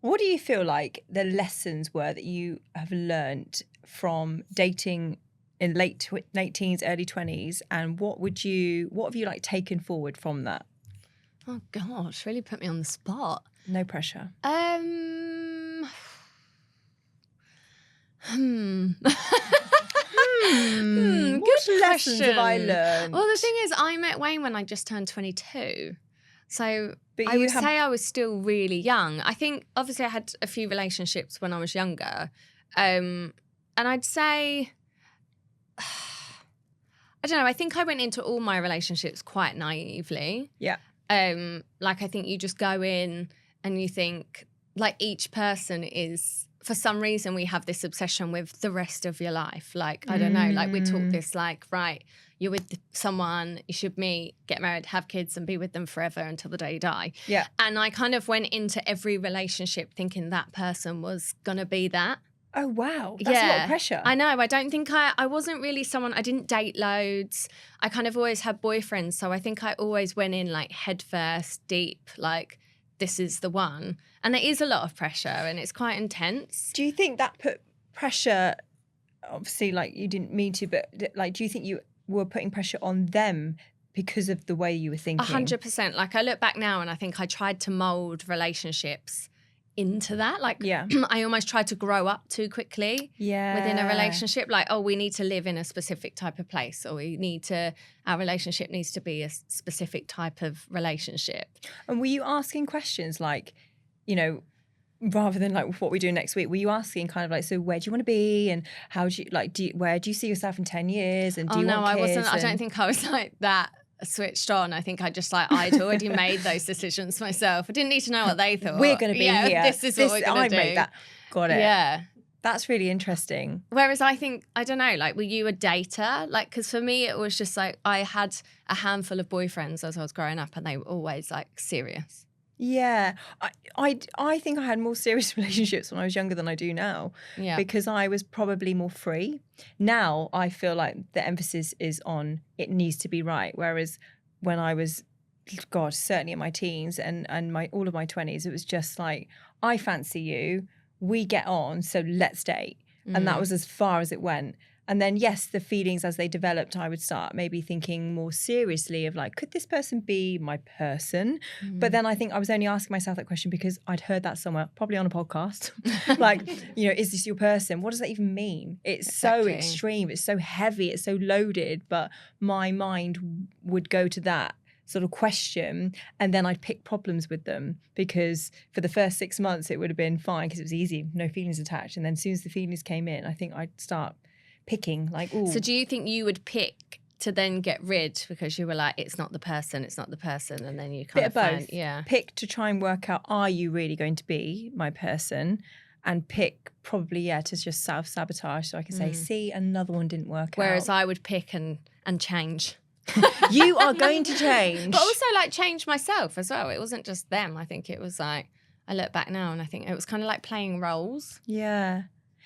What do you feel like the lessons were that you have learned from dating in late teens, early 20s, and what have you like taken forward from that? Oh gosh, really put me on the spot. No pressure. What lessons have I learned? Well, the thing is, I met Wayne when I just turned 22. So But I would say I was still really young. I think, obviously, I had a few relationships when I was younger. And I'd say, I don't know, I think I went into all my relationships quite naively. Yeah. Like, I think you just go in and you think, like, each person is, for some reason, we have this obsession with the rest of your life. Like, I don't know, like, we talk this, like, right, you're with someone, you should meet, get married, have kids, and be with them forever until the day you die. Yeah. And I kind of went into every relationship thinking that person was going to be that. Oh, wow. That's a lot of pressure. I know. I don't think I wasn't really someone, I didn't date loads. I kind of always had boyfriends. So I think I always went in like head first, deep, like this is the one. And there is a lot of pressure and it's quite intense. Do you think that put pressure, obviously like you didn't mean to, but like do you think you were putting pressure on them because of the way you were thinking? 100%. Like I look back now and I think I tried to mold relationships into that. Like I almost tried to grow up too quickly within a relationship. Like, oh, we need to live in a specific type of place, or our relationship needs to be a specific type of relationship. And were you asking questions like, you know, rather than like what we do next week, were you asking kind of like, so where do you want to be and how do you like, where do you see yourself in 10 years? And do you want kids? I wasn't. I don't think I was like that switched on. I think I just like I'd already made those decisions myself. I didn't need to know what they thought. We're going to be here. This is what we're going to do. I made that. Got it. Yeah. That's really interesting. Whereas I think, I don't know, like, were you a dater? Like, because for me, it was just like I had a handful of boyfriends as I was growing up and they were always like serious. Yeah. I think I had more serious relationships when I was younger than I do now. Yeah. Because I was probably more free. Now I feel like the emphasis is on it needs to be right. Whereas when I was, God, certainly in my teens and all of my 20s, it was just like, I fancy you, we get on, so let's date. And that was as far as it went. And then, yes, the feelings as they developed, I would start maybe thinking more seriously of like, could this person be my person? But then I think I was only asking myself that question because I'd heard that somewhere, probably on a podcast. Like, you know, is this your person? What does that even mean? It's so extreme. It's so heavy. It's so loaded. But my mind would go to that sort of question and then I'd pick problems with them because for the first 6 months, it would have been fine because it was easy, no feelings attached. And then as soon as the feelings came in, I think I'd start picking like, ooh. So do you think you would pick to then get rid because you were like, it's not the person, and then you kind Bit of find, both. Pick to try and work out, are you really going to be my person? And pick probably, to just self-sabotage so I can say, see, another one didn't work out. Whereas I would pick and change. You are going to change. But also like change myself as well. It wasn't just them. I think it was like, I look back now and I think it was kind of like playing roles. Yeah.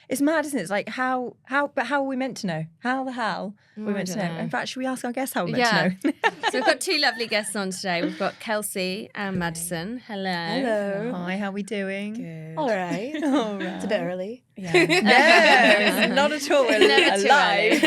It's mad, isn't it? It's like how are we meant to know? How the hell are we meant to know? In fact, should we ask our guests how we're meant to know? So we've got two lovely guests on today. We've got Kelsey and Madison. Hello. Hello. Hi, how are we doing? Good. All right. All right. It's a bit early. Yeah. No, not at all. We're alive.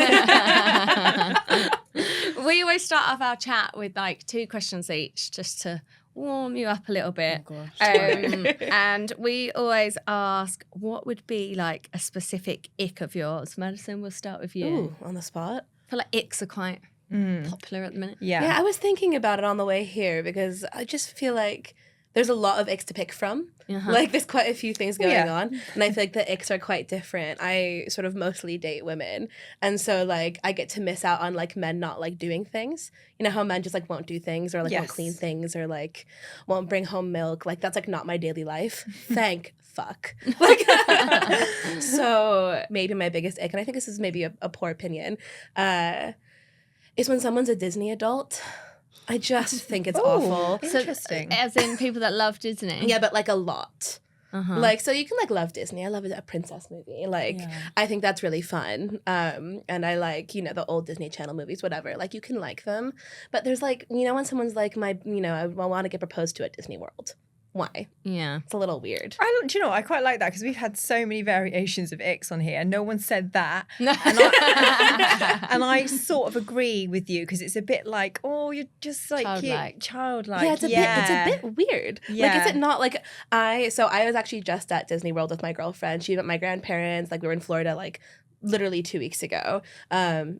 We always start off our chat with like 2 questions each just to warm you up a little bit. Oh, gosh. And we always ask, what would be like a specific ick of yours? Madison, we'll start with you. Ooh, on the spot? I feel like icks are quite popular at the minute. Yeah, I was thinking about it on the way here because I just feel like there's a lot of icks to pick from. Like there's quite a few things going on. And I feel like the icks are quite different. I sort of mostly date women. And so like I get to miss out on like men not like doing things. You know how men just like won't do things or like won't clean things or like won't bring home milk. Like that's like not my daily life. Thank fuck. Like so maybe my biggest ick, and I think this is maybe a poor opinion, is when someone's a Disney adult. I just think it's awful. Interesting. So, as in people that love Disney? Yeah, but like a lot. Like, so you can like love Disney. I love a princess movie. Like, I think that's really fun. And I like, you know, the old Disney Channel movies, whatever. Like, you can like them. But there's like, you know, when someone's like, I want to get proposed to at Disney World. why? Yeah. It's a little weird. Do you know, I quite like that because we've had so many variations of icks on here and no one said that. No. And I sort of agree with you because it's a bit like, oh, you're just like childlike. Yeah, it's a bit weird. Yeah. Like, is it not like I was actually just at Disney World with my girlfriend. She met my grandparents. Like, we were in Florida, like, literally 2 weeks ago.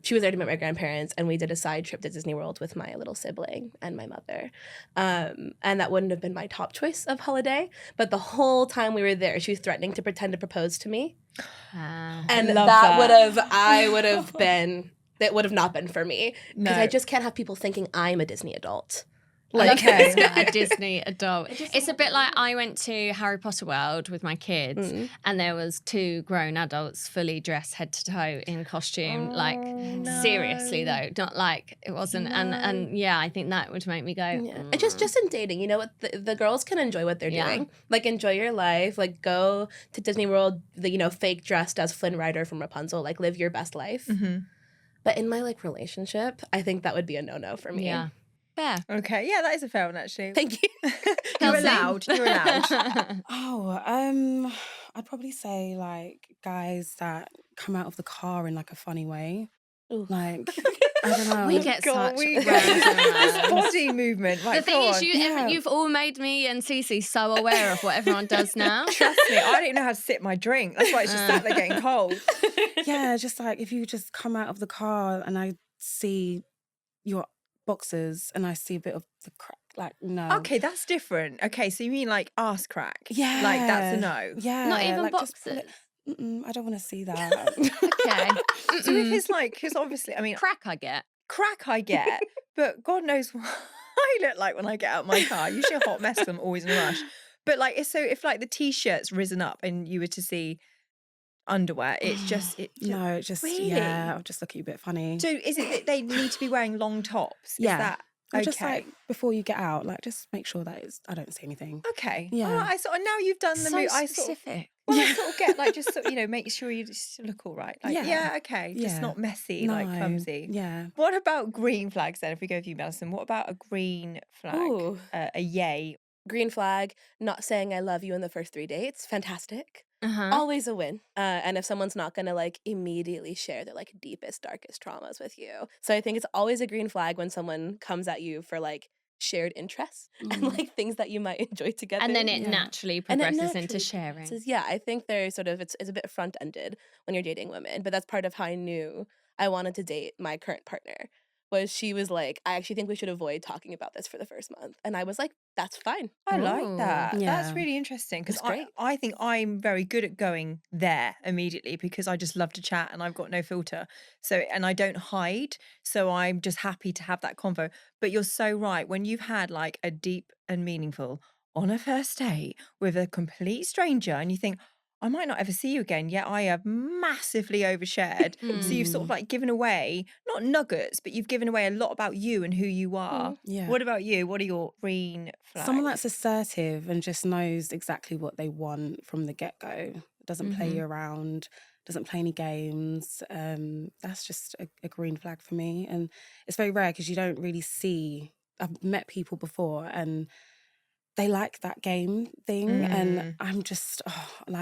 She was there to meet my grandparents, and we did a side trip to Disney World with my little sibling and my mother. And that wouldn't have been my top choice of holiday, but the whole time we were there, she was threatening to pretend to propose to me. And that would have not been for me. Because I just can't have people thinking I'm a Disney adult. Like a Disney adult. It's a bit like I went to Harry Potter World with my kids and there was 2 grown adults fully dressed head to toe in costume. Seriously though, not like it wasn't. And yeah, I think that would make me go. Yeah. Just in dating, you know what? The girls can enjoy what they're doing. Like, enjoy your life. Like, go to Disney World, fake dressed as Flynn Rider from Rapunzel. Like, live your best life. Mm-hmm. But in my relationship, I think that would be a no-no for me. Yeah. Fair. Okay, yeah, that is a fair one actually. Thank you. You're allowed. I'd probably say like guys that come out of the car in like a funny way. Ooh. Like, I don't know. We get such this body movement. Like, the thing is, you've all made me and Cece so aware of what everyone does now. Trust me, I don't even know how to sip my drink. That's why it's just sat there getting cold. Yeah, just like if you just come out of the car and I see your boxes and I see a bit of the crack, like, no. Okay, that's different. Okay, so you mean like arse crack? Yeah. Like, that's a no. Yeah. Not even like, boxes? I don't want to see that. Okay. So if it's like, because obviously, I mean. Crack I get. But God knows what I look like when I get out of my car. Usually a hot mess, I'm always in a rush. But like, so if like the t-shirt's risen up and you were to see underwear, it's just really? Yeah, I'll just look at you a bit funny. So is it that they need to be wearing long tops? Yeah. Is that or okay? just like before you get out, like just make sure that I don't see anything. Okay. Yeah. I sort of, now you've done the move. Specific. I sort of get like just sort of, make sure you just look all right. Like, okay, just not messy, like clumsy. Yeah. What about green flags then? If we go with you, Madison, what about a green flag? A yay. Green flag, not saying I love you in the first 3 dates. Fantastic. Always a win. And if someone's not gonna like immediately share their like deepest, darkest traumas with you. So I think it's always a green flag when someone comes at you for like shared interests and like things that you might enjoy together. And then it naturally progresses into sharing. Yeah, I think there's sort of, it's a bit front-ended when you're dating women, but that's part of how I knew I wanted to date my current partner. Was she was like, I actually think we should avoid talking about this for the first month. And I was like, that's fine. I like that. Yeah. That's really interesting because great. I think I'm very good at going there immediately because I just love to chat and I've got no filter. So, and I don't hide. So I'm just happy to have that convo. But you're so right. When you've had like a deep and meaningful on a first date with a complete stranger and you think, I might not ever see you again, yet I have massively overshared. So you've sort of like given away, not nuggets, but you've given away a lot about you and who you are. Yeah. What about you? What are your green flags? Someone that's assertive and just knows exactly what they want from the get-go. Doesn't play you around, doesn't play any games. That's just a green flag for me. And it's very rare because you don't really see, I've met people before and they like that game thing, and I'm just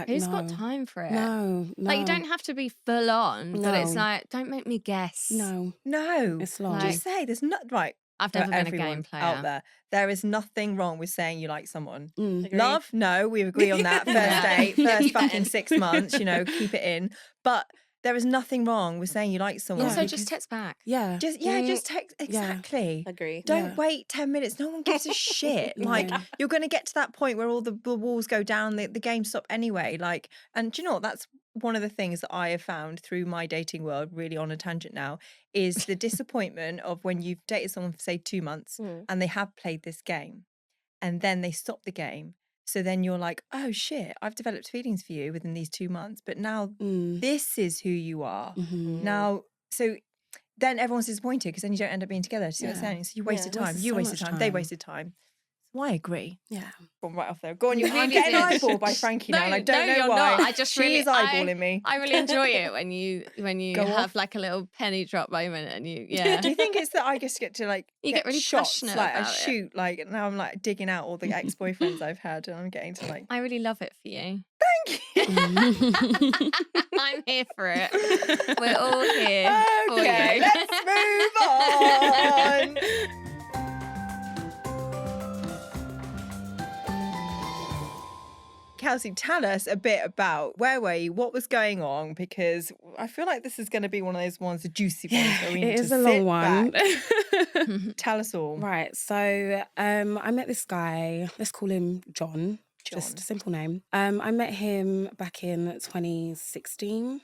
who's got time for it? No. Like you don't have to be full on, but it's like don't make me guess. No, Like, it's long. Just say there's not right. I've never been a everyone game player out there. There is nothing wrong with saying you like someone. Agreed. Love, no, we agree on that. First date, first fucking 6 months. Keep it in. But there is nothing wrong with saying you like someone. Also, just text back. Yeah. Just text. Exactly. Agree. Don't wait 10 minutes. No one gives a shit. Like, you're going to get to that point where all the walls go down, the game stop anyway. Like, and do you know what? That's one of the things that I have found through my dating world, really on a tangent now, is the disappointment of when you've dated someone for, say, 2 months and they have played this game and then they stop the game. So then you're like, oh shit, I've developed feelings for you within these 2 months, but now this is who you are. Now, so then everyone's disappointed because then you don't end up being together. See what I'm saying? So you wasted time. You wasted time. They wasted time. Well, I agree. Yeah. Gone right off there. Go on, you're I getting did. eyeballed by Frankie now, and I don't know you're why. not. I just she is eyeballing me. I really enjoy it when you Go have off. like a little penny drop moment and you Do you think it's that I just get to like You get really shots, passionate like I about it. shoot, like now I'm like digging out all the ex-boyfriends I've had, and I'm getting to like. I really love it for you. Thank you. I'm here for it. We're all here for Okay, you. let's move on. Kelsey, tell us a bit about where were you, what was going on, because I feel like this is going to be one of those ones, the juicy ones. Yeah, where we it need is to a sit long one. back. Tell us all. Right, so I met this guy, let's call him John, just a simple name. I met him back in 2016,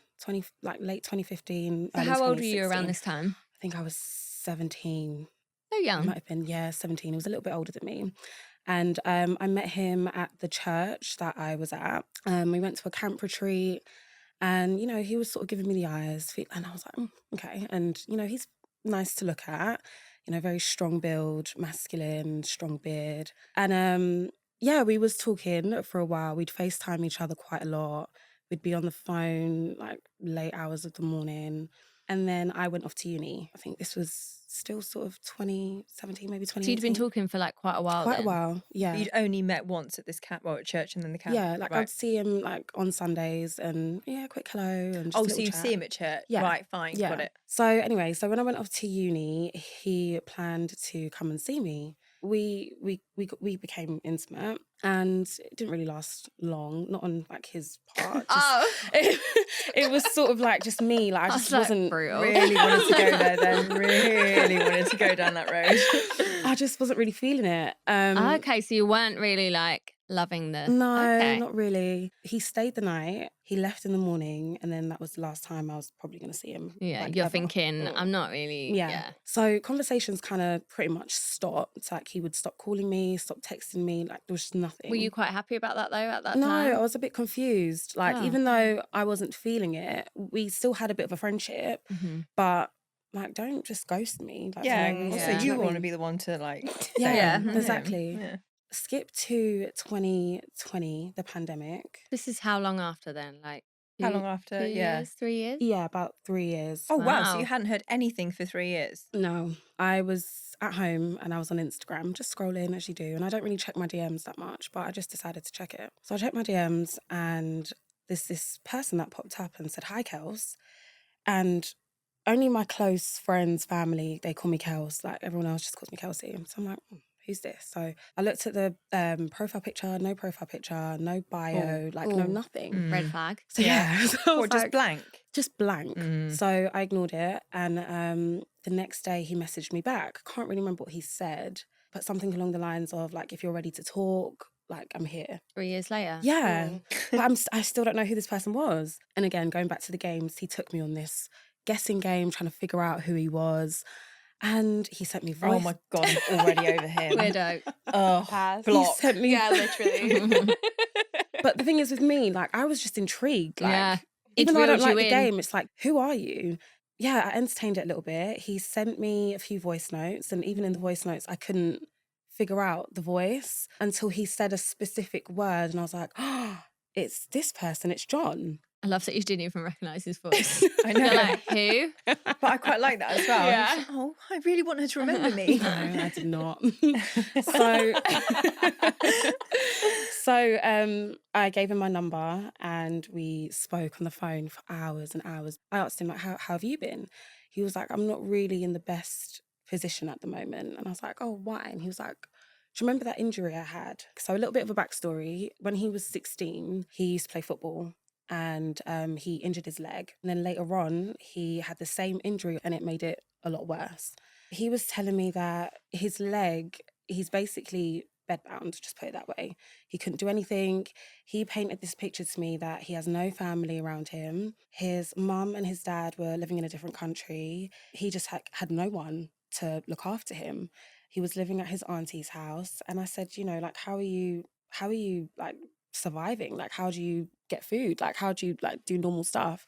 late 2015. So how old were you around this time? I think I was 17. So I young. might have been, 17. He was a little bit older than me. And I met him at the church that I was at. We went to a camp retreat and, you know, he was sort of giving me the eyes. And I was like, okay. And, you know, he's nice to look at, you know, very strong build, masculine, strong beard. And yeah, we was talking for a while. We'd FaceTime each other quite a lot. We'd be on the phone like late hours of the morning. And then I went off to uni. I think this was still sort of 2017, maybe 2018. So you'd been talking for like quite a while Quite then? a while, yeah. You'd only met once at this camp, well, at church and then the camp. Yeah, like right. I'd see him like on Sundays and quick hello and just a Oh, little so you'd chat. see him at church? Yeah. Right, fine, Yeah. got it. So anyway, so when I went off to uni, he planned to come and see me. We became intimate, and it didn't really last long. Not on like his part. It was sort of like just me. Like I just wasn't brutal. Really wanted to go there then. Really wanted to go down that road. I just wasn't really feeling it. Okay, so you weren't really like loving the... No, Okay. not really. He stayed the night. He left in the morning, and then that was the last time I was probably going to see him. Yeah, like, you're ever. thinking, I'm not really... Yeah. So conversations kind of pretty much stopped. Like he would stop calling me, stop texting me. Like there was just nothing. Were you quite happy about that though at that No, time? I was a bit confused. Like Oh. even though I wasn't feeling it, we still had a bit of a friendship. Mhm. But like, don't just ghost me. Like, Yeah, for no reason. also Yeah. you Do know what I want to mean? be the one to like... Yeah, say, Yeah. exactly. Yeah. Skip to 2020, the pandemic. This is how long after then? Like How long after? 2 Yeah. years, 3 years? Yeah, about 3 years. Oh, wow. So Wow. you hadn't heard anything for 3 years? No, I was at home and I was on Instagram, just scrolling as you do. And I don't really check my DMs that much, but I just decided to check it. So I checked my DMs and there's this person that popped up and said, "Hi, Kels." And only my close friends, family, they call me Kels. Like everyone else just calls me Kelsey. So I'm like, who's this? So I looked at the profile picture, no bio, like no Ooh. nothing. Red flag. So yeah, so I Or was just like, blank? just blank. Mm. So I ignored it. And the next day he messaged me back. Can't really remember what he said, but something along the lines of like, if you're ready to talk, like I'm here. 3 years later. Yeah. But I still don't know who this person was. And again, going back to the games, he took me on this guessing game, trying to figure out who he was. And he sent me voice. Oh my God, I'm already over him. Weirdo. Oh, Pass. He block. sent me. Yeah, literally. But the thing is with me, like I was just intrigued. Like, Yeah. even though I don't reeled like you the in. game, it's like, who are you? Yeah, I entertained it a little bit. He sent me a few voice notes, and even in the voice notes, I couldn't figure out the voice until he said a specific word, and I was like, oh, it's this person, it's John. I love that you didn't even recognise his voice. I know. You're like, who? But I quite like that as well. Yeah. I was like, oh, I really want her to remember me. No, I did not. So I gave him my number and we spoke on the phone for hours and hours. I asked him, like, how have you been? He was like, I'm not really in the best position at the moment. And I was like, oh, why? And he was like, do you remember that injury I had? So a little bit of a backstory. When he was 16, he used to play football and he injured his leg. And then later on, he had the same injury and it made it a lot worse. He was telling me that his leg, he's basically bedbound, just put it that way. He couldn't do anything. He painted this picture to me that he has no family around him. His mum and his dad were living in a different country. He just had no one to look after him. He was living at his auntie's house. And I said, you know, like, how are you like surviving? Like, how do you get food? Like, how do you like do normal stuff?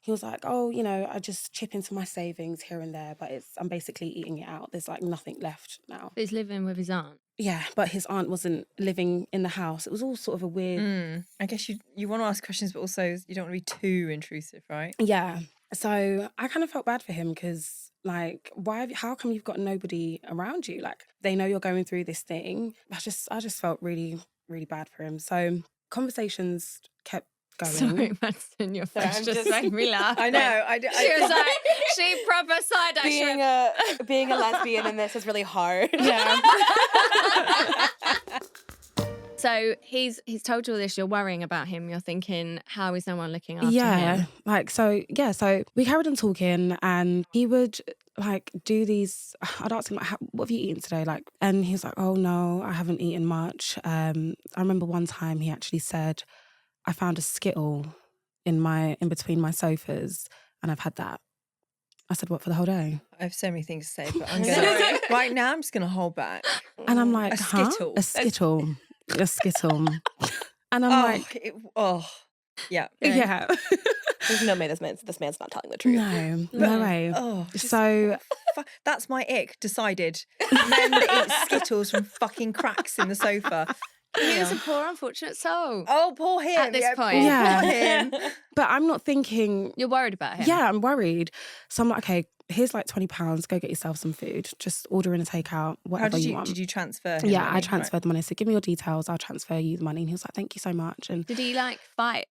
He was like, oh, you know, I just chip into my savings here and there, but I'm basically eating it out. There's like nothing left now. He's living with his aunt. Yeah, but his aunt wasn't living in the house. It was all sort of a weird... I guess you want to ask questions, but also you don't want to be too intrusive, right? Yeah. So I kind of felt bad for him because, like, how come you've got nobody around you? Like, they know you're going through this thing. I just felt really, really bad for him. So conversations kept going. Sorry, Madison, your face just made me laugh. I know. She was like, she proper side Being a lesbian in this is really hard. Yeah. So he's told you all this, you're worrying about him, you're thinking, how is no one looking after him? So we carried on talking, and he would like do these, I'd ask him like, what have you eaten today? Like, and he was like, oh no, I haven't eaten much. I remember one time he actually said, I found a Skittle in between my sofas, and I've had that. I said, what, for the whole day? I have so many things to say, but I'm gonna right now I'm just gonna hold back. And I'm like, A Skittle. A Skittle. A Skittle. And I'm like, yeah. yeah. There's no way this man's not telling the truth. No way. So that's my ick. Decided. Men that eat Skittles from fucking cracks in the sofa. He's a poor, unfortunate soul. Oh, poor him. At this point. Yeah. Poor him. But I'm not thinking... You're worried about him? Yeah, I'm worried. So I'm like, okay, here's like £20. Go get yourself some food. Just order in a takeout, whatever you want. Did you transfer him? Yeah, money? I transferred the money. So give me your details. I'll transfer you the money. And he was like, thank you so much. And did he like fight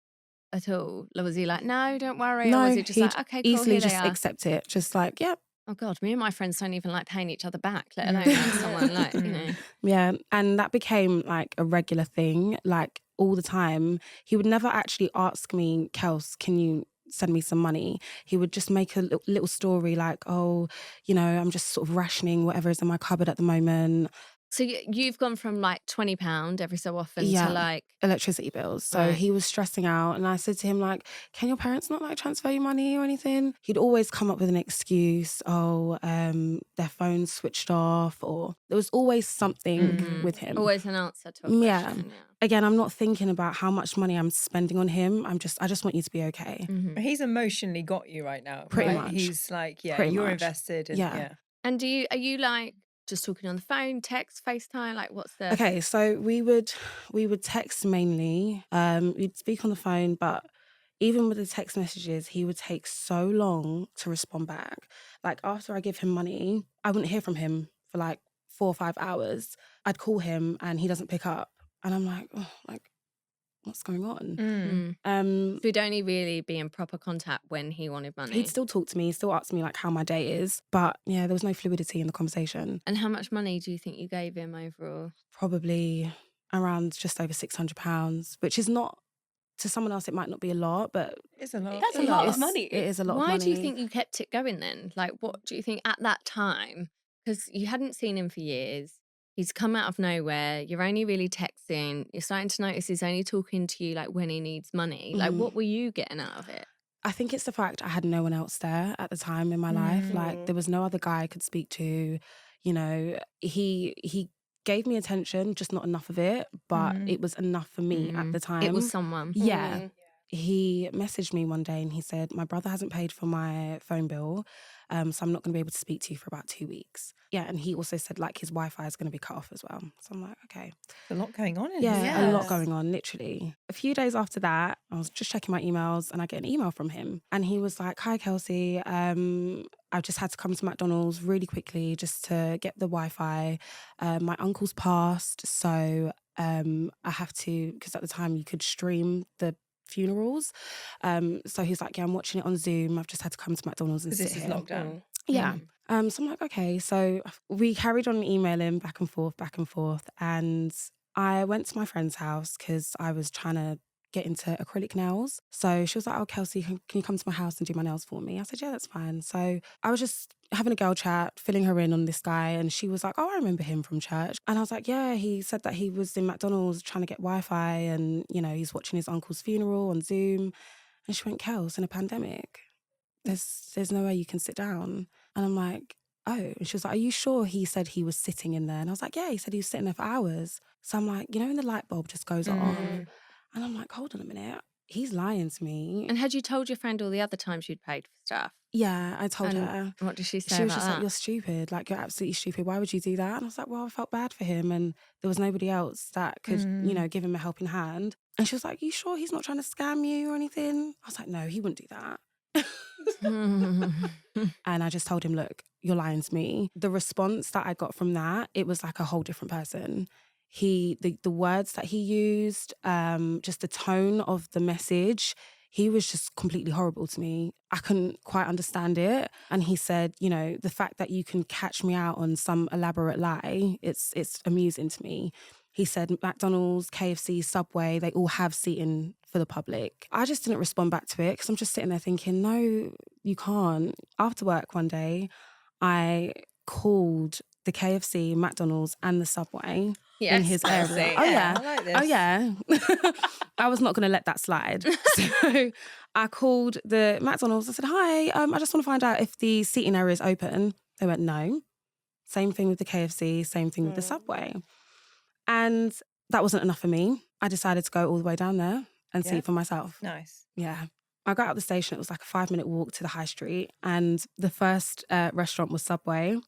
at all? Or was he like, no, don't worry? No, or was he just like, okay, cool, easily here just they are? accept it. Just like, yep. Oh God, me and my friends don't even like paying each other back, let alone like someone like, you know. Yeah, and that became like a regular thing, like all the time. He would never actually ask me, Kels, can you send me some money? He would just make a little story like, oh, you know, I'm just sort of rationing whatever is in my cupboard at the moment. So you've gone from like £20 every so often to like... electricity bills. So Right. he was stressing out, and I said to him like, can your parents not like transfer you money or anything? He'd always come up with an excuse. Oh, their phone's switched off, or there was always something with him. Always an answer to a question. Yeah. Again, I'm not thinking about how much money I'm spending on him. I just want you to be okay. He's emotionally got you right now. Pretty right? much. He's like, yeah, Pretty you're much. invested. And, Yeah. And are you like just talking on the phone, text, FaceTime? Like what's the... Okay, so we would text mainly. We'd speak on the phone, but even with the text messages, he would take so long to respond back. Like after I give him money, I wouldn't hear from him for like 4 or 5 hours. I'd call him and he doesn't pick up. And I'm like, oh, like, what's going on? So he'd only really be in proper contact when he wanted money. He'd still talk to me, still ask me like how my day is. But yeah, there was no fluidity in the conversation. And how much money do you think you gave him overall? Probably around just over £600, which is not, to someone else it might not be a lot, but It's a lot. That's a lot of money. It is a lot of money. Why do you think you kept it going then? Like what do you think at that time? Because you hadn't seen him for years. He's come out of nowhere. You're only really texting. You're starting to notice he's only talking to you like when he needs money. Like what were you getting out of it? I think it's the fact I had no one else there at the time in my life. Like there was no other guy I could speak to. You know, he gave me attention, just not enough of it, but it was enough for me at the time. It was someone. Yeah. He messaged me one day and he said, my brother hasn't paid for my phone bill, so I'm not going to be able to speak to you for about 2 weeks. Yeah, and he also said like his Wi-Fi is going to be cut off as well. So I'm like, okay. A lot going on in Yeah, here. a lot going on, literally. A few days after that, I was just checking my emails and I get an email from him. And he was like, hi, Kelsey. I've just had to come to McDonald's really quickly just to get the Wi-Fi. My uncle's passed, so I have to, because at the time you could stream the funerals. So he's like, yeah, I'm watching it on Zoom. I've just had to come to McDonald's and sit This is here. lockdown. Yeah. So I'm like, okay. So we carried on emailing back and forth. And I went to my friend's house because I was trying to get into acrylic nails. So she was like, oh, Kelsey, can you come to my house and do my nails for me? I said, yeah, that's fine. So I was just having a girl chat, filling her in on this guy. And she was like, oh, I remember him from church. And I was like, yeah, he said that he was in McDonald's trying to get Wi-Fi and, you know, he's watching his uncle's funeral on Zoom. And she went, Kels, in a pandemic, there's no way you can sit down. And I'm like, oh. And she was like, are you sure he said he was sitting in there? And I was like, yeah, he said he was sitting there for hours. So I'm like, you know, when the light bulb just goes off. And I'm like, hold on a minute. He's lying to me. And had you told your friend all the other times you'd paid for stuff? Yeah, I told And her. what did she say She was about just that? like, you're stupid. Like, you're absolutely stupid. Why would you do that? And I was like, well, I felt bad for him. And there was nobody else that could, give him a helping hand. And she was like, you sure he's not trying to scam you or anything? I was like, no, he wouldn't do that. And I just told him, look, you're lying to me. The response that I got from that, it was like a whole different person. The words that he used, just the tone of the message, he was just completely horrible to me. I couldn't quite understand it. And he said, the fact that you can catch me out on some elaborate lie, it's amusing to me. He said McDonald's, KFC, Subway, they all have seating for the public. I just didn't respond back to it because I'm just sitting there thinking, no, you can't. After work one day, I called the KFC, McDonald's and the Subway in his area. Oh yeah. I like this. Oh yeah. I was not going to let that slide. So I called the McDonald's. I said, hi, I just want to find out if the seating area is open. They went, no. Same thing with the KFC, same thing with the Subway. And that wasn't enough for me. I decided to go all the way down there and see it for myself. Nice. Yeah. I got out of the station. It was like a 5-minute walk to the high street. And the first restaurant was Subway.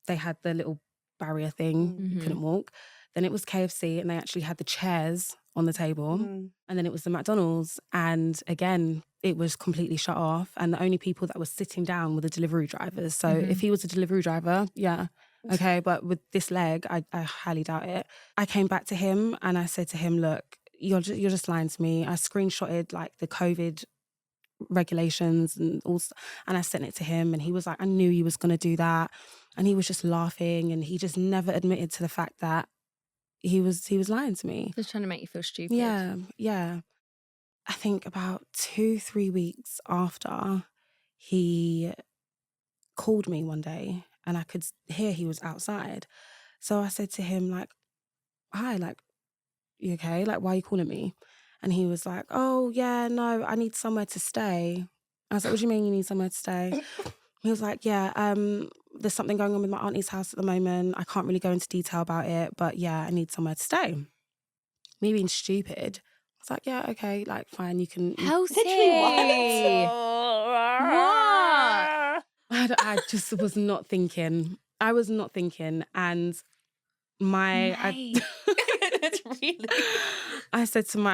They had the little barrier thing. You couldn't walk. Then it was KFC and they actually had the chairs on the table. And then it was the McDonald's. And again, it was completely shut off. And the only people that were sitting down were the delivery drivers. So if he was a delivery driver, yeah, okay. But with this leg, I highly doubt it. I came back to him and I said to him, look, you're just lying to me. I screenshotted like the COVID regulations and I sent it to him and he was like, I knew you was going to do that. And he was just laughing and he just never admitted to the fact that he was lying to me. Just trying to make you feel stupid. Yeah. I think about 2-3 weeks after, he called me one day and I could hear he was outside. So I said to him like, hi, like, you okay? Like, why are you calling me? And he was like, oh yeah, no, I need somewhere to stay. I was like, what do you mean you need somewhere to stay? He was like, yeah, there's something going on with my auntie's house at the moment. I can't really go into detail about it, but yeah, I need somewhere to stay. Me being stupid, I was like, yeah, okay, like fine, you can. Kelsey! What? I just was not thinking. I was not thinking, and It's really. I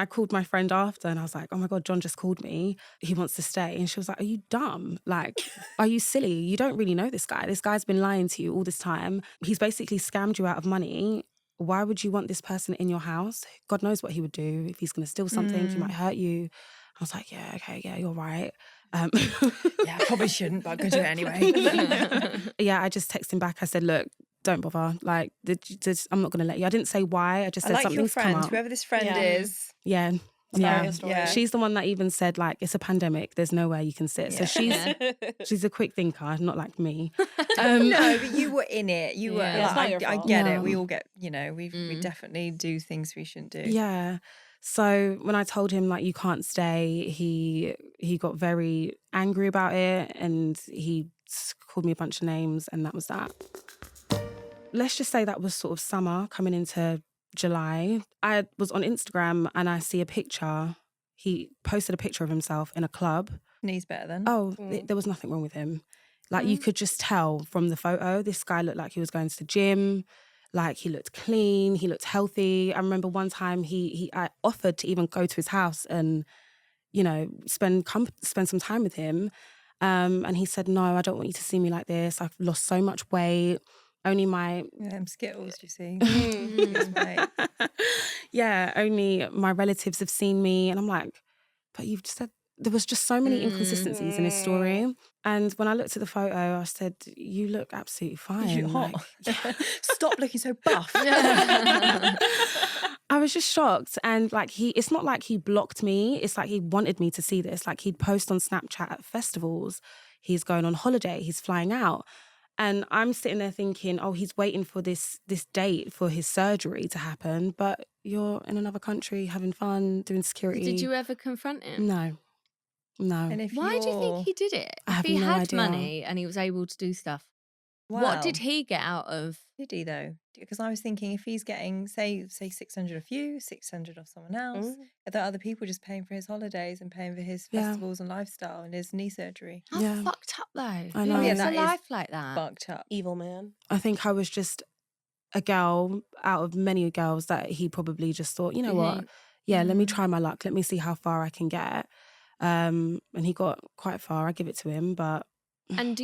called my friend after and I was like, oh my God, John just called me. He wants to stay. And she was like, are you dumb? Like, are you silly? You don't really know this guy. This guy's been lying to you all this time. He's basically scammed you out of money. Why would you want this person in your house? God knows what he would do. If he's going to steal something, he might hurt you. I was like, yeah, okay, yeah, you're right. Yeah, I probably shouldn't, but I'm going to do it anyway. Yeah, I just texted him back. I said, look, don't bother. Like, I'm not going to let you. I didn't say why. I just said something's come up. Whoever this friend is. Yeah. Yeah. She's the one that even said, like, it's a pandemic. There's nowhere you can sit. So she's a quick thinker, not like me. No, but you were in it. You were. Like, I get it. We all get. We definitely do things we shouldn't do. Yeah. So when I told him like you can't stay, he got very angry about it and he called me a bunch of names, and that was that. Let's just say that was sort of summer coming into July. I was on Instagram and I see a picture. He posted a picture of himself in a club. Knees better then. Oh, there was nothing wrong with him. Like you could just tell from the photo, this guy looked like he was going to the gym. Like he looked clean, he looked healthy. I remember one time I offered to even go to his house and, spend some time with him. And he said, no, I don't want you to see me like this. I've lost so much weight. Only my... Skittles, you see. Yeah, only my relatives have seen me. And I'm like, but you've just said... There was just so many inconsistencies in his story. And when I looked at the photo, I said, you look absolutely fine. You're hot. Stop looking so buff. I was just shocked. And like it's not like he blocked me. It's like he wanted me to see this. Like he'd post on Snapchat at festivals. He's going on holiday. He's flying out. And I'm sitting there thinking, oh, he's waiting for this date for his surgery to happen. But you're in another country having fun, doing security. Did you ever confront him? No. And why do you think he did it? I have if he no had idea. money and he was able to do stuff. What did Wow. he get out of? Did he though? Because I was thinking if he's getting, say 600 off you, 600 off someone else, are there other people just paying for his holidays and paying for his Yeah. festivals and lifestyle and his knee surgery? How Yeah. fucked up though. I Who know. lives Yeah, a that is life like that? Fucked up. Evil man. I think I was just a girl out of many girls that he probably just thought, you know what? Yeah, let me try my luck. Let me see how far I can get. And he got quite far. I give it to him, but And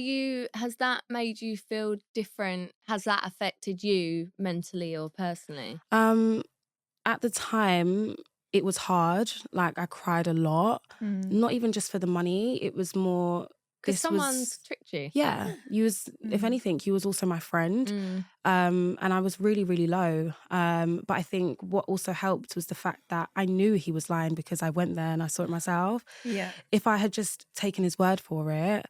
has that made you feel different? Has that affected you mentally or personally? at the time it was hard. Like I cried a lot. Not even just for the money. It was more Because someone's tricked you. Yeah, you was. If anything, you was also my friend, and I was really, really low. But I think what also helped was the fact that I knew he was lying because I went there and I saw it myself. Yeah. If I had just taken his word for it,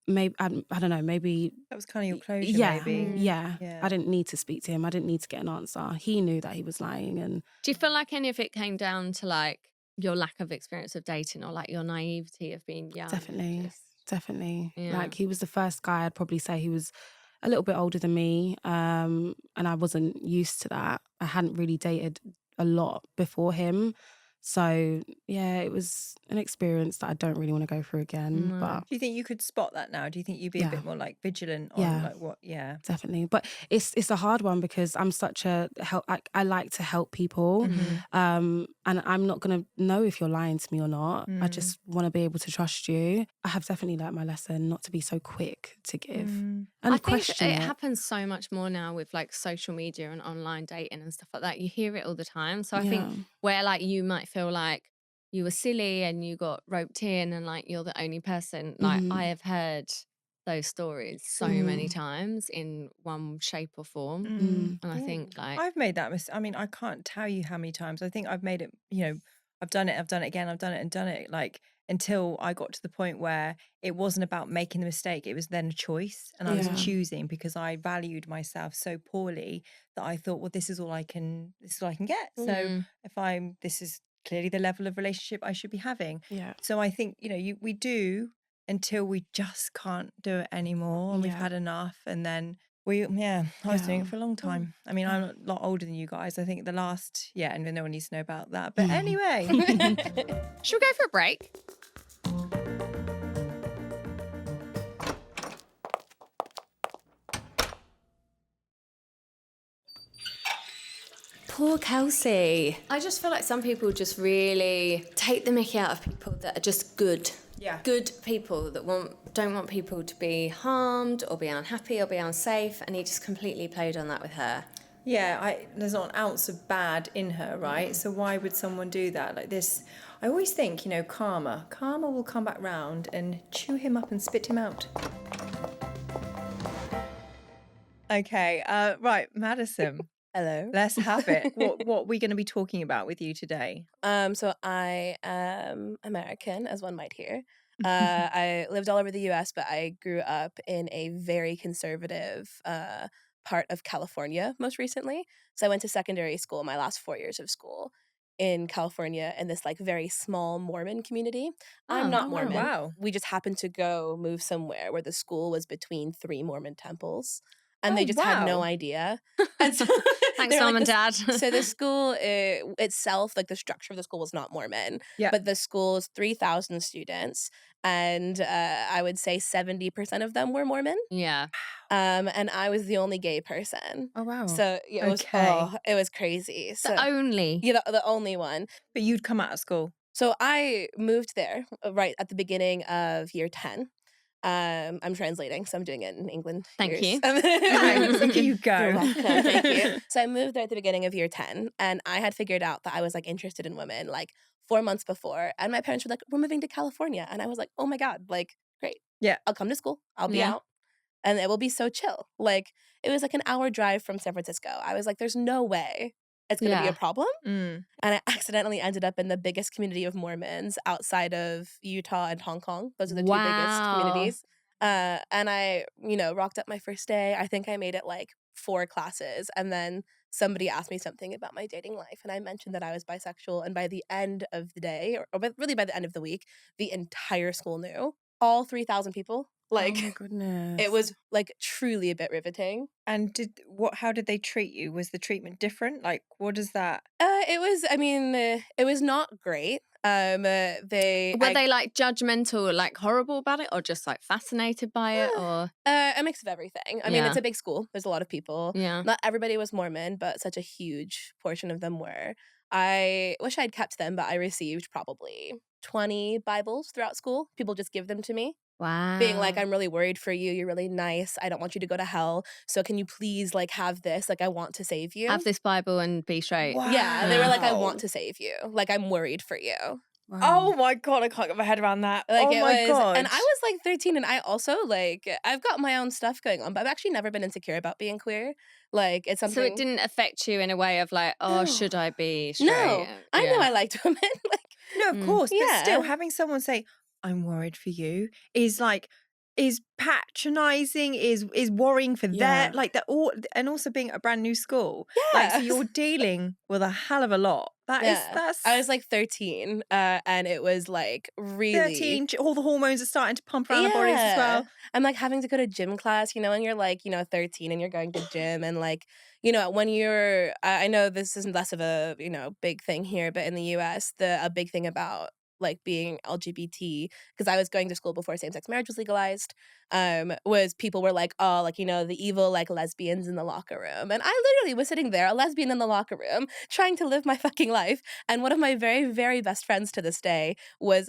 maybe I don't know. Maybe That was kind of your closure, yeah, maybe. yeah. Yeah. I didn't need to speak to him. I didn't need to get an answer. He knew that he was lying, and Do you feel like any of it came down to like your lack of experience of dating or like your naivety of being young? Definitely. Yeah. Like he was the first guy I'd probably say he was a little bit older than me. And I wasn't used to that. I hadn't really dated a lot before him. So yeah, it was an experience that I don't really want to go through again. No. But Do you think you could spot that now? Do you think you'd be a bit more like vigilant on Yeah. like what? Yeah. definitely. But it's a hard one because I'm such a help. I like to help people, and I'm not gonna know if you're lying to me or not. I just want to be able to trust you. I have definitely learnt my lesson not to be so quick to give and I think question it happens so much more now with like social media and online dating and stuff like that. You hear it all the time. So I think where like you might feel like you were silly and you got roped in and like you're the only person, like I have heard those stories so many times in one shape or form. And I think like I've made that mistake. I mean, I can't tell you how many times. I think I've made it, I've done it again, I've done it and done it, like until I got to the point where it wasn't about making the mistake. It was then a choice. And I was choosing because I valued myself so poorly that I thought, well, this is all I can get. So this is clearly the level of relationship I should be having. Yeah. So I think, we do until we just can't do it anymore and we've had enough. And then I was doing it for a long time. I mean, I'm a lot older than you guys. I think the last, and no one needs to know about that. But anyway. should we go for a break? Poor Kelsey. I just feel like some people just really take the mickey out of people that are just good. Yeah. Good people that don't want people to be harmed or be unhappy or be unsafe, and he just completely played on that with her. Yeah, there's not an ounce of bad in her, right? So why would someone do that? Like this, I always think, karma will come back round and chew him up and spit him out. Okay, right, Madison. Hello. Let's have it. What are we going to be talking about with you today? So I am American, as one might hear. I lived all over the US, but I grew up in a very conservative part of California most recently. So I went to secondary school, my last 4 years of school in California, in this like very small Mormon community. I'm not Mormon. Wow. We just happened to move somewhere where the school was between 3 Mormon temples. And they just had no idea. And so Thanks, Mom and Dad. So the school itself, like the structure of the school was not Mormon. Yeah. But the school is 3,000 students. And I would say 70% of them were Mormon. Yeah. And I was the only gay person. Oh, wow. So it was it was crazy. So, The only. Yeah, the only one. But you'd come out of school. So I moved there right at the beginning of year 10. I'm translating, so I'm doing it in England. Thank you. Thank you. Go. You're welcome. Thank you. So I moved there at the beginning of year 10, and I had figured out that I was like interested in women like 4 months before, and my parents were like, "We're moving to California," and I was like, "Oh my god, like great, Yeah, I'll come to school, I'll be out, and it will be so chill." Like it was like an hour drive from San Francisco. I was like, "There's no way it's gonna be a problem." And I accidentally ended up in the biggest community of Mormons outside of Utah and Hong Kong. Those are the two biggest communities. And I, rocked up my first day. I think I made it like 4 classes. And then somebody asked me something about my dating life. And I mentioned that I was bisexual. And by the end of the day, or really by the end of the week, the entire school knew. All 3,000 people Like, oh my goodness. it was like truly a bit riveting. And how did they treat you? Was the treatment different? Like, what is that? It was not great. Were they like judgmental, like horrible about it, or just like fascinated by it, or a mix of everything. I mean, it's a big school. There's a lot of people. Yeah. Not everybody was Mormon, but such a huge portion of them were. I wish I'd kept them, but I received probably 20 Bibles throughout school. People just give them to me. Wow. Being like, I'm really worried for you. You're really nice. I don't want you to go to hell. So can you please like have this? Like, I want to save you. Have this Bible and be straight. Wow. Yeah. They were like, I want to save you. Like, I'm worried for you. Wow. Oh my God, I can't get my head around that. Like, oh my God. And I was like 13, and I also like, I've got my own stuff going on, but I've actually never been insecure about being queer. Like, it's something. So it didn't affect you in a way of like, oh, No. should I be straight? No, I know I liked women. Like, No, of course. But Yeah. still, having someone say, I'm worried for you is like, is patronizing, is worrying for Yeah. their, like that all, and also being at a brand new school. Yeah. Like, so you're dealing with a hell of a lot. That's I was like 13, and it was like really 13, all the hormones are starting to pump around the bodies as well. I'm like having to go to gym class, and you're like, 13 and you're going to gym, and like, when you're, I know this is less of a, big thing here, but in the US, a big thing about like being LGBT, because I was going to school before same-sex marriage was legalized, was people were like, oh, like, the evil like lesbians in the locker room. And I literally was sitting there, a lesbian in the locker room, trying to live my fucking life. And one of my very, very best friends to this day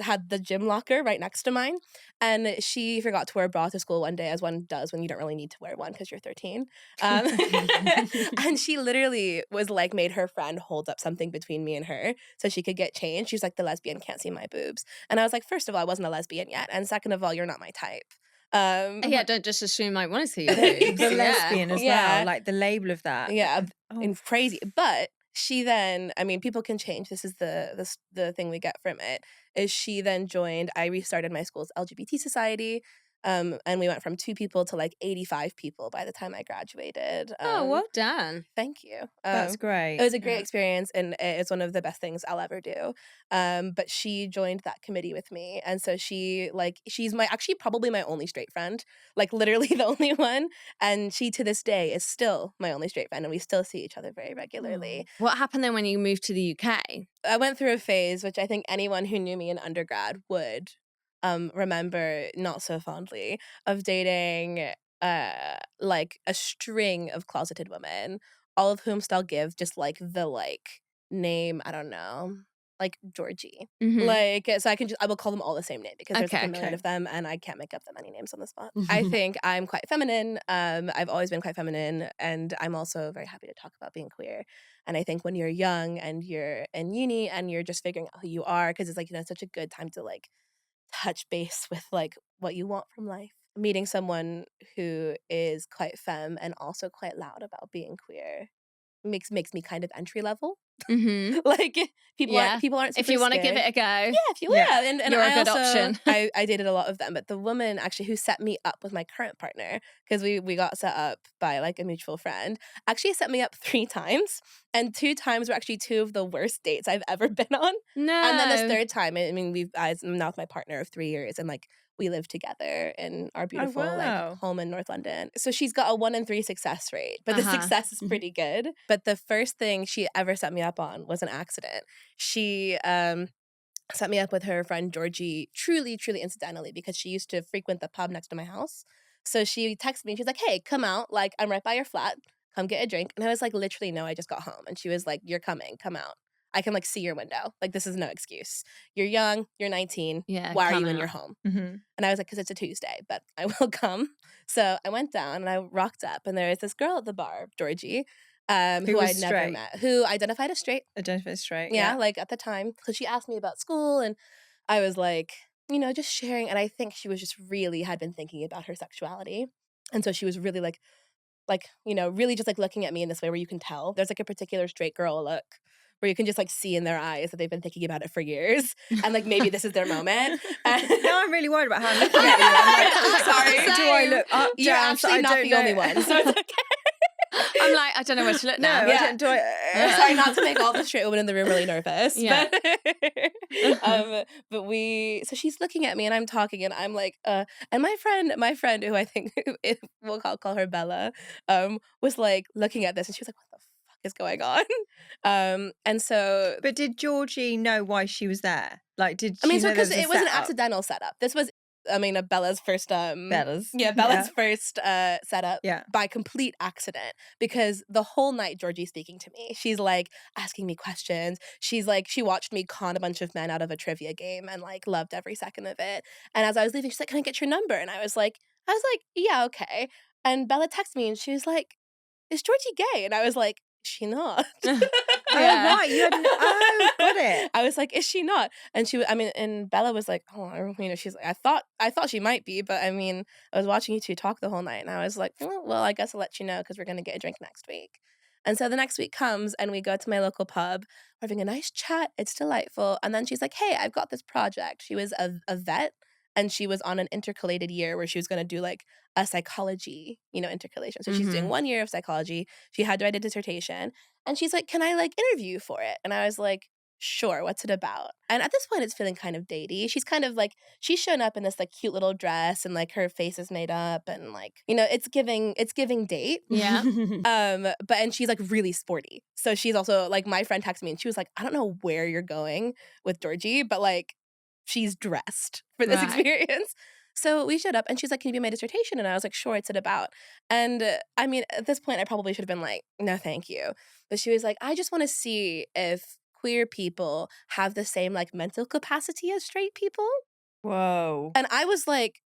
had the gym locker right next to mine. And she forgot to wear a bra to school one day, as one does when you don't really need to wear one because you're 13. And she literally was like, made her friend hold up something between me and her so she could get changed. She's like, the lesbian can't see my boobs. And I was like, first of all, I wasn't a lesbian yet. And second of all, you're not my type. Don't just assume I want to see your boobs. The lesbian as Yeah. well, like the label of that. Yeah, Oh. and crazy. But she then, people can change. This is the thing we get from it, is she then joined, I restarted my school's LGBT society. And we went from 2 people to like 85 people by the time I graduated. Oh, well done. Thank you. That's great. It was a great experience, and it's one of the best things I'll ever do. But she joined that committee with me, and so she's actually probably my only straight friend, like literally the only one. And she to this day is still my only straight friend, and we still see each other very regularly. What happened then when you moved to the UK? I went through a phase, which I think anyone who knew me in undergrad would remember not so fondly, of dating like a string of closeted women, all of whom still give just like the like name, I don't know, like Georgie. Mhm. Like, so I will call them all the same name because there's like Okay, a million okay. of them, and I can't make up that many names on the spot. I think I'm quite feminine. I've always been quite feminine, and I'm also very happy to talk about being queer. And I think when you're young and you're in uni and you're just figuring out who you are, because it's like, it's such a good time to like touch base with like what you want from life. Meeting someone who is quite femme and also quite loud about being queer makes me kind of entry level. Mhm. Like people Yeah. aren't If super you want to scared. give it a go. Yeah, if you Yeah. and You're a I good also, option. I dated a lot of them, but the woman actually who set me up with my current partner, because we got set up by like a mutual friend, actually set me up 3 times, and 2 times were actually 2 of the worst dates I've ever been on. No. And then this 3rd time, I'm now with my partner of 3 years, and like we live together in our beautiful wow. like home in North London. So she's got a 1 in 3 success rate, but the Uh-huh. success is pretty good. But the first thing she ever set me up on was an accident. She set me up with her friend Georgie, truly, truly incidentally, because she used to frequent the pub next to my house. So she texted me and she's like, hey, come out. Like, I'm right by your flat. Come get a drink. And I was like, literally, no, I just got home. And she was like, you're coming. Come out. I can like see your window. Like, this is no excuse. You're young. You're 19. Yeah, Why are come you in out. your home? Mhm. And I was like, because it's a Tuesday, but I will come. So I went down and I rocked up, and there was this girl at the bar, Georgie, who was I'd never straight. met, who identified as straight. Identify straight. Yeah, like at the time. So she asked me about school, and I was like, just sharing. And I think she was just really had been thinking about her sexuality. And so she was really like, really just like looking at me in this way where you can tell. There's like a particular straight girl look where you can just like see in their eyes that they've been thinking about it for years. And like maybe this is their moment. And Now I'm really worried about how I'm looking at you. I'm like, I'm sorry. Do I look up, You're down? So actually I not don't the know. only one. So it's okay. I'm like, I don't know where to look No, now. I Yeah. don't, do I? I'm sorry not to make all the straight women in the room really nervous. Yeah. But So she's looking at me and I'm talking and I'm like, and my friend who I think we'll call her Bella, was like looking at this and she was like, what the fuck is going on? And so. But did Georgie know why she was there? Like, did she I mean, so know there because was a it was an setup? accidental setup. This was, Bella's first Bella's. Bella's first setup Yeah. by complete accident, because the whole night Georgie's speaking to me. She's like asking me questions. She's like, she watched me con a bunch of men out of a trivia game and like loved every second of it. And as I was leaving, she's like, "Can I get your number?" And I was like, "Yeah, okay." And Bella texted me and she was like, "Is Georgie gay?" And I was like, "Is she not?" Oh, right. You hadn't. Oh, got it. I was like, "Is she not?" And and Bella was like, "Oh, she's like, I thought she might be, but I was watching you two talk the whole night, and I was like, well, I guess I'll let you know because we're gonna get a drink next week." And so the next week comes, and we go to my local pub. We're having a nice chat. It's delightful. And then she's like, "Hey, I've got this project." She was a vet, and she was on an intercalated year where she was gonna do like a psychology, intercalation. So she's doing 1 year of psychology. She had to write a dissertation. And she's like, "Can I like interview you for it?" And I was like, "Sure, what's it about?" And at this point it's feeling kind of datey. She's kind of like, she's shown up in this like cute little dress and like her face is made up and like, it's giving date. Yeah. And she's like really sporty. So she's also like, my friend texted me and she was like, "I don't know where you're going with Georgie, but like she's dressed for this experience." So we showed up and she's like, "Can you be my dissertation?" And I was like, "Sure, what's it about?" And at this point I probably should have been like, "No, thank you." But she was like, "I just want to see if queer people have the same like mental capacity as straight people." Whoa. And I was like,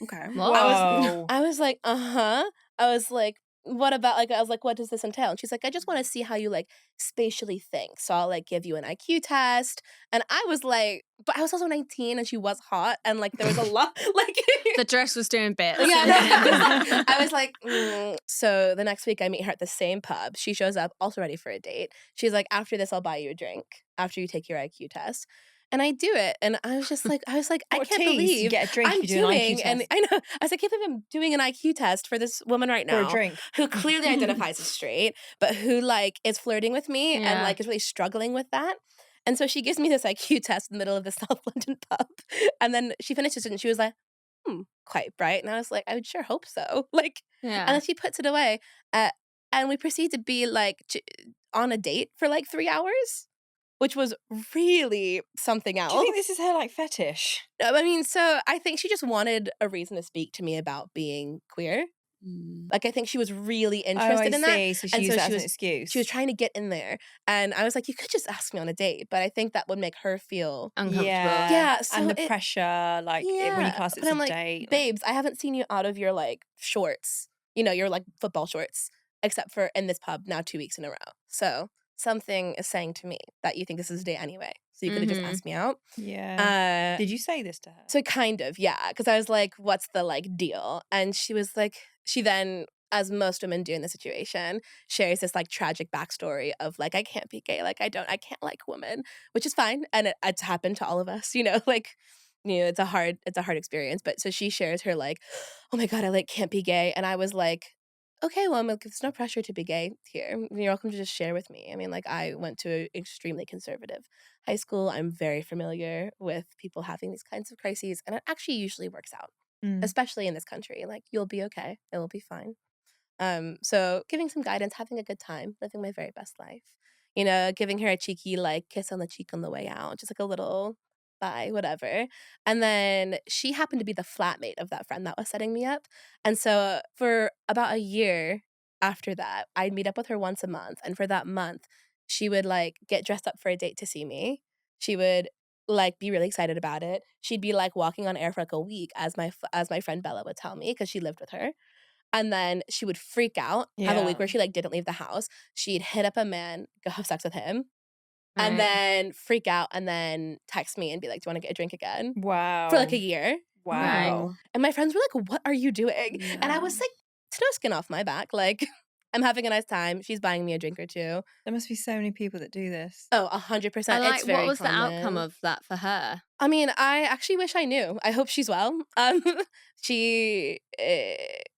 Okay. Whoa. I was like, I was like, "What about like," I was like, "What does this entail?" And she's like, "I just want to see how you like spatially think. So I'll like give you an IQ test." And I was like, but I was also 19 and she was hot and like there was a lot like The dress was doing bits. yeah, no, I was like, So the next week I meet her at the same pub. She shows up, also ready for a date. She's like, "After this, I'll buy you a drink after you take your IQ test." And I do it. And I was like, I can't believe you get a drink, I'm you do an IQ doing, and test. I know, I was like, I can't believe I'm doing an IQ test for this woman right For now a drink. who clearly identifies as straight, but who like is flirting with me and like is really struggling with that. And so she gives me this IQ test in the middle of the South London pub. And then she finishes it and she was like, "Quite bright." And I was like, "I would sure hope so." Like, and then she puts it away. And we proceed to be like on a date for like 3 hours, which was really something else. Do you think this is her like fetish? So I think she just wanted a reason to speak to me about being queer. Like, I think she was really interested in that. So she used that as an excuse. She was trying to get in there. And I was like, "You could just ask me on a date." But I think that would make her feel uncomfortable. Yeah. So and the pressure, like when you class it's but I'm a like, date. "Babes, I haven't seen you out of your like shorts, your like football shorts, except for in this pub now 2 weeks in a row. So something is saying to me that you think this is a date anyway. So you could have just asked me out." Yeah. Did you say this to her? So kind of, yeah. Because I was like, "What's the like deal?" And she was like, she then, as most women do in this situation, shares this like tragic backstory of like, "I can't be gay, like I can't like women," which is fine, and it's happened to all of us, like, it's a hard experience. But so she shares her like, "Oh my god, I like can't be gay," and I was like, "Okay, well, there's no pressure to be gay here. You're welcome to just share with me." Like, I went to an extremely conservative high school. I'm very familiar with people having these kinds of crises, and it actually usually works out, especially in this country. Like, you'll be okay. It will be fine. So giving some guidance, having a good time, living my very best life. Giving her a cheeky like kiss on the cheek on the way out, just like a little bye, whatever. And then she happened to be the flatmate of that friend that was setting me up. And so for about a year after that, I'd meet up with her once a month. And for that month, she would like get dressed up for a date to see me. She would like be really excited about it. She'd be like walking on air for like a week, as my friend Bella would tell me, because she lived with her. And then she would freak out, have a week where she like didn't leave the house. She'd hit up a man, go have sex with him, and then freak out, and then text me and be like, "Do you want to get a drink again?" Wow. For like a year. Wow. And my friends were like, "What are you doing?" Yeah. And I was like, "It's no skin off my back. Like, I'm having a nice time. She's buying me a drink or two." There must be so many people that do this. Oh, 100%. Like, it's very what was common. the outcome of that for her? I actually wish I knew. I hope she's well. She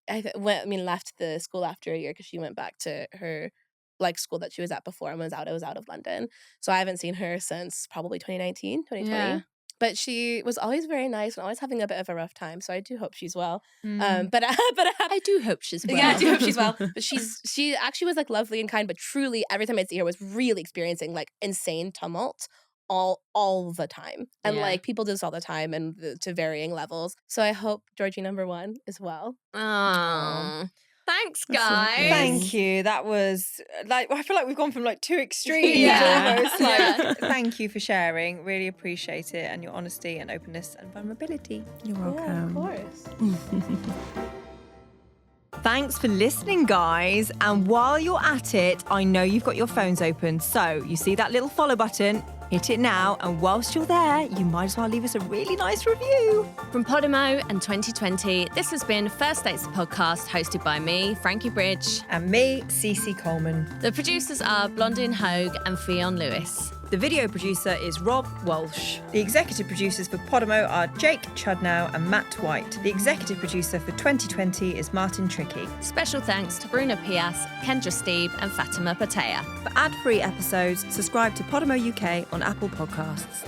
left the school after a year because she went back to her like school that she was at before and was out of London. So I haven't seen her since probably 2019, 2020. Yeah. But she was always very nice and always having a bit of a rough time. So I do hope she's well. But I do hope she's well. Yeah, I do hope she's well. But she actually was like lovely and kind, but truly every time I'd see her was really experiencing like insane tumult all the time. And like people do this all the time and to varying levels. So I hope Georgie number 1 is well. Oh. Thanks, guys. Thank you. That was like, I feel like we've gone from like 2 extremes almost. Like, thank you for sharing. Really appreciate it, and your honesty and openness and vulnerability. You're welcome. Yeah, of course. Thanks for listening, guys. And while you're at it, I know you've got your phones open. So you see that little follow button? Hit it now, and whilst you're there, you might as well leave us a really nice review. From Podimo and 2020, this has been First Dates the Podcast, hosted by me, Frankie Bridge. And me, Cece Coleman. The producers are Blondine Hogue and Fionn Lewis. The video producer is Rob Walsh. The executive producers for Podimo are Jake Chudnow and Matt White. The executive producer for 2020 is Martin Trickey. Special thanks to Bruna Pias, Kendra Steeb and Fatima Patea. For ad-free episodes, subscribe to Podimo UK on Apple Podcasts.